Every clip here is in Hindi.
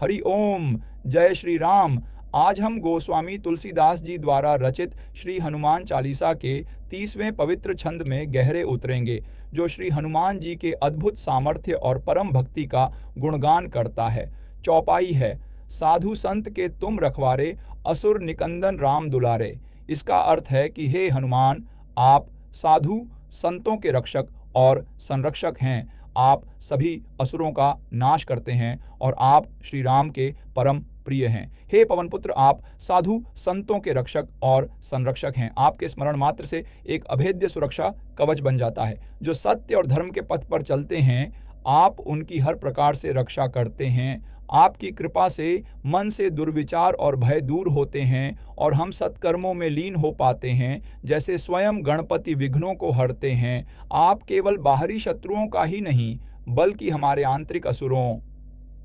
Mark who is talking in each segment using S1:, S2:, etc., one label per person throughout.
S1: हरि ओम। जय श्री राम। आज हम गोस्वामी तुलसीदास जी द्वारा रचित श्री हनुमान चालीसा के 30वें पवित्र छंद में गहरे उतरेंगे, जो श्री हनुमान जी के अद्भुत सामर्थ्य और परम भक्ति का गुणगान करता है। चौपाई है, साधु संत के तुम रखवारे, असुर निकंदन राम दुलारे। इसका अर्थ है कि हे हनुमान, आप साधु संतों के रक्षक और संरक्षक हैं। आप सभी असुरों का नाश करते हैं और आप श्री राम के परम प्रिय हैं। हे पवनपुत्र, आप साधु संतों के रक्षक और संरक्षक हैं। आपके स्मरण मात्र से एक अभेद्य सुरक्षा कवच बन जाता है। जो सत्य और धर्म के पथ पर चलते हैं, आप उनकी हर प्रकार से रक्षा करते हैं। आपकी कृपा से मन से दुर्विचार और भय दूर होते हैं और हम सत्कर्मों में लीन हो पाते हैं। जैसे स्वयं गणपति विघ्नों को हरते हैं, आप केवल बाहरी शत्रुओं का ही नहीं, बल्कि हमारे आंतरिक असुरों,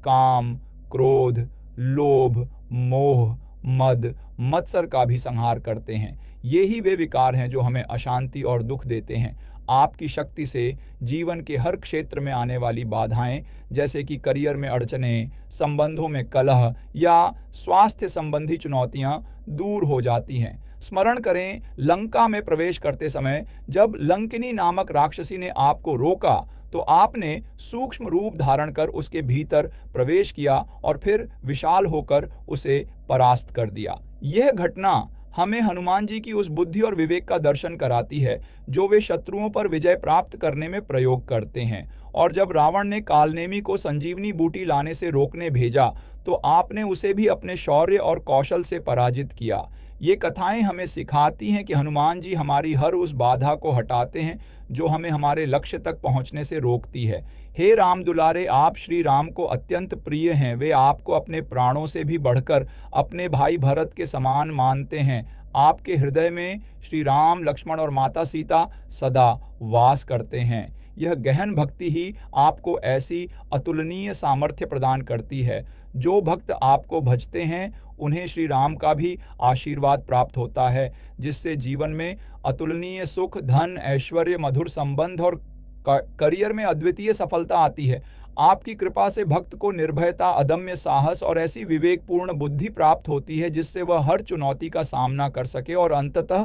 S1: काम, क्रोध, लोभ, मोह, मद, मत्सर का भी संहार करते हैं। ये ही वे विकार हैं जो हमें अशांति और दुख देते हैं। आपकी शक्ति से जीवन के हर क्षेत्र में आने वाली बाधाएं, जैसे कि करियर में अड़चनें, संबंधों में कलह या स्वास्थ्य संबंधी चुनौतियां दूर हो जाती हैं। स्मरण करें, लंका में प्रवेश करते समय जब लंकिनी नामक राक्षसी ने आपको रोका, तो आपने सूक्ष्म रूप धारण कर उसके भीतर प्रवेश किया और फिर विशाल होकर उसे परास्त कर दिया। यह घटना हमें हनुमान जी की उस बुद्धि और विवेक का दर्शन कराती है जो वे शत्रुओं पर विजय प्राप्त करने में प्रयोग करते हैं। और जब रावण ने कालनेमी को संजीवनी बूटी लाने से रोकने भेजा, तो आपने उसे भी अपने शौर्य और कौशल से पराजित किया। ये कथाएं हमें सिखाती हैं कि हनुमान जी हमारी हर उस बाधा को हटाते हैं जो हमें हमारे लक्ष्य तक पहुंचने से रोकती है। हे राम दुलारे, आप श्री राम को अत्यंत प्रिय हैं। वे आपको अपने प्राणों से भी बढ़कर अपने भाई भरत के समान मानते हैं। आपके हृदय में श्री राम, लक्ष्मण और माता सीता सदा वास करते हैं। यह गहन भक्ति ही आपको ऐसी अतुलनीय सामर्थ्य प्रदान करती है। जो भक्त आपको भजते हैं, उन्हें श्री राम का भी आशीर्वाद प्राप्त होता है, जिससे जीवन में अतुलनीय सुख, धन, ऐश्वर्य, मधुर संबंध और करियर में अद्वितीय सफलता आती है। आपकी कृपा से भक्त को निर्भयता, अदम्य साहस और ऐसी विवेकपूर्ण बुद्धि प्राप्त होती है जिससे वह हर चुनौती का सामना कर सके और अंततः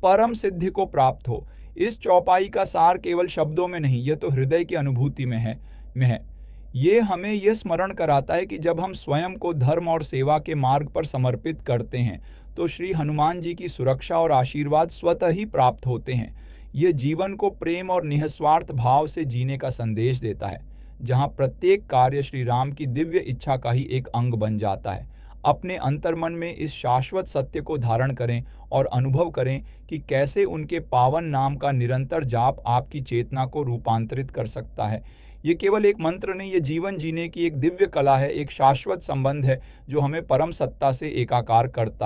S1: परम सिद्धि को प्राप्त हो। इस चौपाई का सार केवल शब्दों में नहीं, यह तो हृदय की अनुभूति में है। ये हमें यह स्मरण कराता है कि जब हम स्वयं को धर्म और सेवा के मार्ग पर समर्पित करते हैं, तो श्री हनुमान जी की सुरक्षा और आशीर्वाद स्वतः ही प्राप्त होते हैं। ये जीवन को प्रेम और निस्वार्थ भाव से जीने का संदेश देता है, जहाँ प्रत्येक कार्य श्री राम की दिव्य इच्छा का ही एक अंग बन जाता है। अपने अंतर्मन में इस शाश्वत सत्य को धारण करें और अनुभव करें कि कैसे उनके पावन नाम का निरंतर जाप आपकी चेतना को रूपांतरित कर सकता है। ये केवल एक मंत्र नहीं, ये जीवन जीने की एक दिव्य कला है, एक शाश्वत संबंध है जो हमें परम सत्ता से एकाकार करता है।